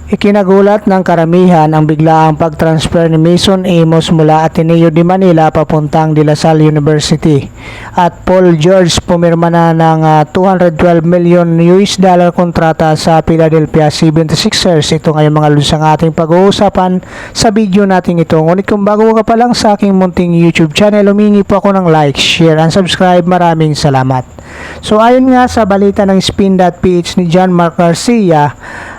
Ikinagulat ng karamihan ang biglaang pag-transfer ni Mason Amos mula Ateneo de Manila papuntang De La Salle University at Paul George pumirma na ng $212 million kontrata sa Philadelphia 76ers. Ito ngayon mga lods ang ating pag-uusapan sa video natin ito. Ngunit kung bago ka pa lang sa aking munting YouTube channel, humingi po ako ng like, share, and subscribe. Maraming salamat. So ayon nga sa balita ng Spin.ph ni John Mark Garcia,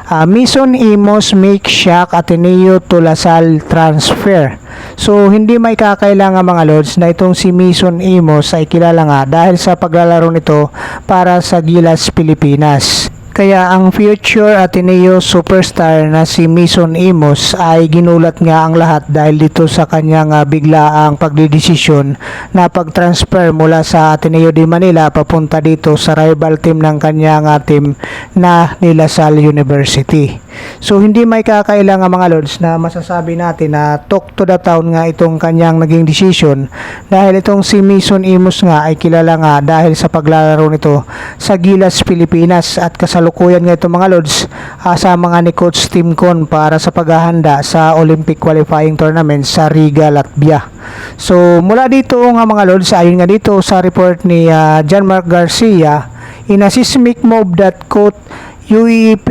Mason Amos make shock Ateneo to La Salle transfer. So hindi may kakailangan mga lods na itong si Mason Amos ay kilala nga dahil sa paglalaro nito para sa Gilas, Pilipinas. Kaya ang future Ateneo superstar na si Mason Amos ay ginulat nga ang lahat dahil dito sa kanyang biglaang pagdedesisyon na pag-transfer mula sa Ateneo de Manila papunta dito sa rival team ng kanyang team na De La Salle University. So hindi may kakailangan mga lods na masasabi natin na talk to the town nga itong kanyang naging decision dahil itong si Mason Amos nga ay kilala nga dahil sa paglalaro nito sa Gilas, Pilipinas at kasalukuyan nga itong mga lods sa mga ni Coach Tim Con para sa paghahanda sa Olympic qualifying tournament sa Riga, Latvia. So mula dito nga mga lods, ayon nga dito sa report ni John Mark Garcia, in a seismic move that caught UEP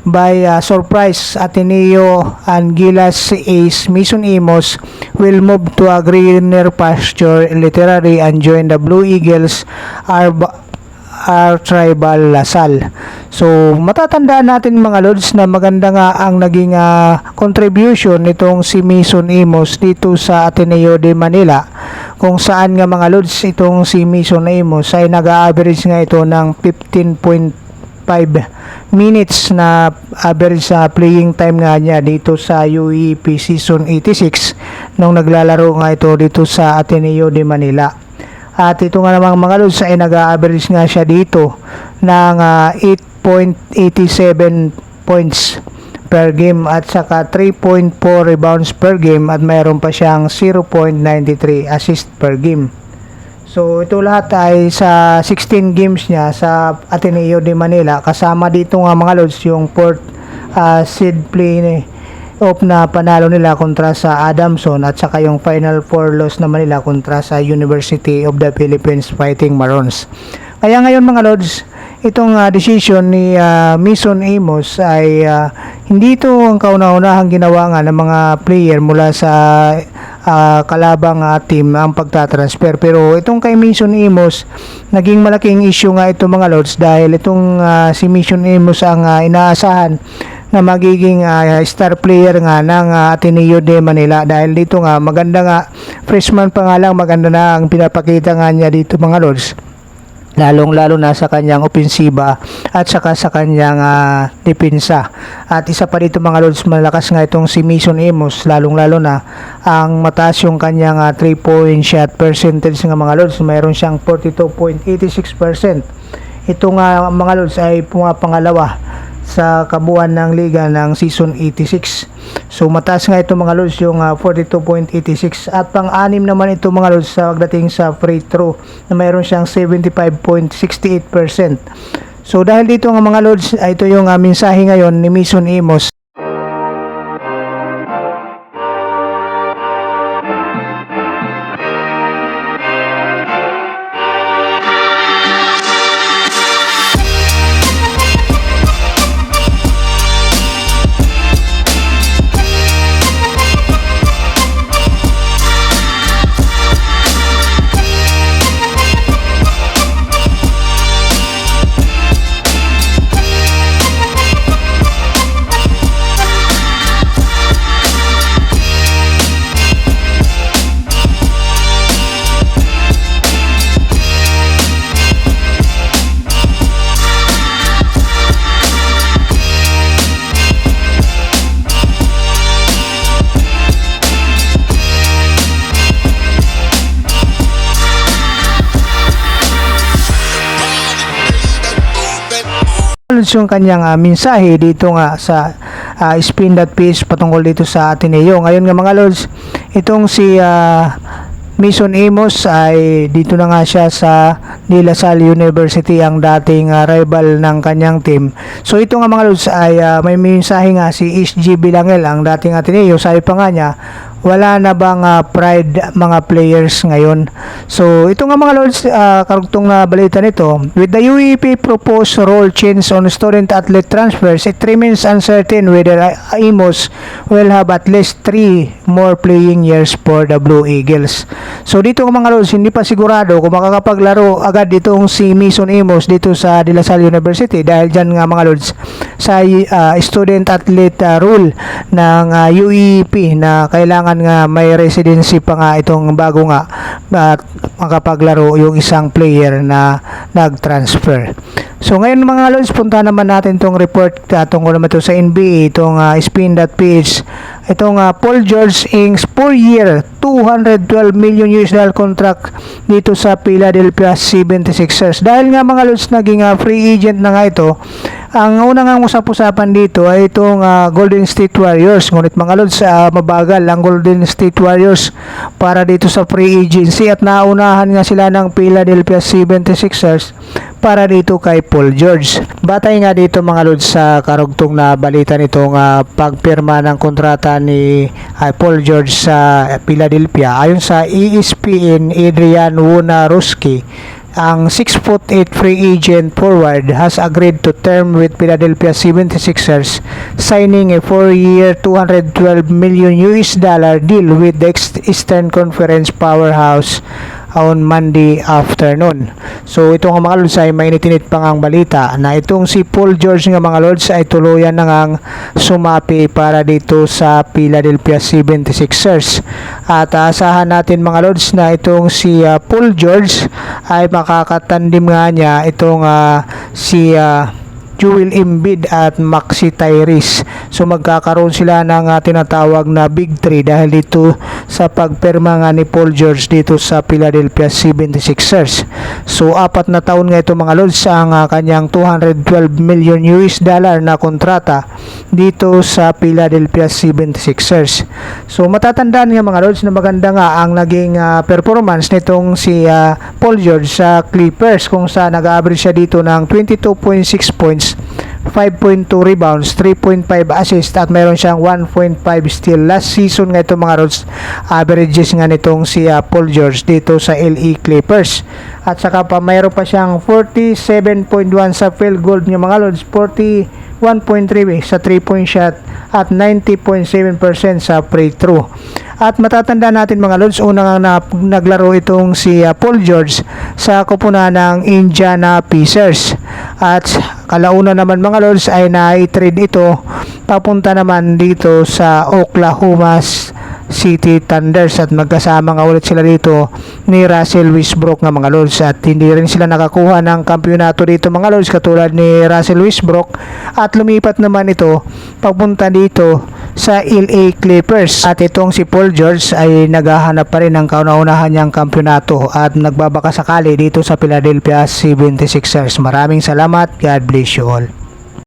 by surprise, Ateneo and Gilas ace Mason Amos will move to a greener pasture literally and join the Blue Eagles our tribal La Salle. So matatandaan natin mga lods na maganda nga ang naging contribution nitong si Mason Amos dito sa Ateneo de Manila, kung saan nga mga lods itong si Mason Amos ay nag-average nga ito ng 15.5 minutes na average sa playing time nga niya dito sa UEP season 86 nung naglalaro nga ito dito sa Ateneo de Manila. At ito nga namang mga lods ay nag-average nga siya dito ng 8.87 points per game at saka 3.4 rebounds per game at mayroon pa siyang 0.93 assist per game. So ito lahat ay sa 16 games niya sa Ateneo de Manila, kasama dito nga mga lods yung fourth seed play off na panalo nila kontra sa Adamson at saka yung final four loss naman nila kontra sa University of the Philippines Fighting Maroons. Kaya ngayon mga lods, itong decision ni Mason Amos ay hindi ito ang kauna-unahang ginawa nga ng mga player mula sa kalabang team ang pagtatransfer. Pero itong kay Mason Amos, naging malaking issue nga ito mga lods dahil itong si Mason Amos ang inaasahan na magiging star player nga ng Ateneo de Manila dahil dito nga maganda nga, freshman pa nga lang, maganda na ang pinapakita nga niya dito mga lods, lalong-lalo na sa kanyang opensiba at saka sa kanyang depensa. At isa pa dito mga lods, malakas nga itong si Mason Amos, lalong-lalo na ang mataas yung kanyang 3-point shot percentage nga mga lods, mayroon siyang 42.86%. Ito nga mga lods ay pumapangalawa sa kabuuan ng liga ng season 86. So mataas nga ito mga lods yung 42.86 at pang-anim naman ito mga lods sa pagdating sa free throw na mayroon siyang 75.68%. So dahil dito nga mga lods, ito yung mensahe ngayon ni Mason Amos. Yung kanyang mensahe dito nga sa Spin.ph patungkol dito sa Ateneo. Ngayon nga mga lods, itong si Mason Amos ay dito na nga siya sa De La Salle University, ang dating rival ng kanyang team. So ito nga mga lods ay may mensahe nga si SG Bilangel, ang dating Ateneo. Sabi pa nga niya, wala na bang pride mga players ngayon? So ito nga mga lords, karugtong na balita nito, with the UEP proposed rule change on student athlete transfers, it remains uncertain whether Amos will have at least 3 more playing years for the Blue Eagles. So dito nga mga lords, hindi pa sigurado kung makakapaglaro agad ditong si Mason Amos dito sa De La Salle University, dahil dyan nga mga lords sa student athlete rule ng UEP na kailangan nga may residency pa nga itong bago nga at makapaglaro yung isang player na nag-transfer. So ngayon mga lords, punta naman natin itong report tungkol naman ito sa NBA, itong spin.ph. Itong Paul George Inc. 4-year $212 million contract dito sa Philadelphia 76ers. Dahil nga mga lords naging free agent na nga ito, ang unang nga usap-usapan dito ay itong Golden State Warriors. Ngunit mga lords, mabagal ang Golden State Warriors para dito sa free agency at naunahan nga sila ng Philadelphia 76ers para dito kay Paul George. Batay nga dito mga lords sa karugtong na balita nitong pagpirma ng kontrata ni Paul George sa Philadelphia. Ayon sa ESPN, Adrian Wojnarowski, ang 6'8" free agent forward has agreed to term with Philadelphia 76ers, signing a 4-year $212 million deal with the Eastern Conference powerhouse on Monday afternoon. So ito nga mga lords ay mainitinit pa ngang balita na itong si Paul George nga mga lords ay tuluyan na ngang sumapi para dito sa Philadelphia 76ers. At asahan natin mga lords na itong si Paul George ay makakatandim nga niya itong si Joel Embiid at Maxi Tyrese. So magkakaroon sila ng tinatawag na Big 3 dahil dito sa pagpirma nga ni Paul George dito sa Philadelphia 76ers. So 4 na taon nga ito mga lords ang kanyang $212 million na kontrata dito sa Philadelphia 76ers. So matatandaan nga mga lords na maganda nga ang naging performance nitong si Paul George sa Clippers, kung saan nag-average siya dito ng 22.6 points, 5.2 rebounds, 3.5 assists at mayroon siyang 1.5 steal. Last season nga ito mga Rods, averages nga nitong si Paul George dito sa LA Clippers. At saka pa mayroon pa siyang 47.1 sa field goal ng mga Rods, 41.3 sa 3-point shot at 90.7% sa free throw. At matatanda natin mga Lods, unang naglaro itong si Paul George sa koponan ng Indiana Pacers. At kalauna naman mga Lods ay na-trade ito papunta naman dito sa Oklahoma City Thunders at magkasama nga ulit sila dito ni Russell Westbrook nga mga Lods, at hindi rin sila nakakuha ng kampyonato dito mga Lods katulad ni Russell Westbrook, at lumipat naman ito papunta dito sa LA Clippers. At itong si Paul George ay naghahanap pa rin ng kauna-unahan niyang kampyonato at nagbabaka sakali dito sa Philadelphia 76ers. Maraming salamat. God bless you all.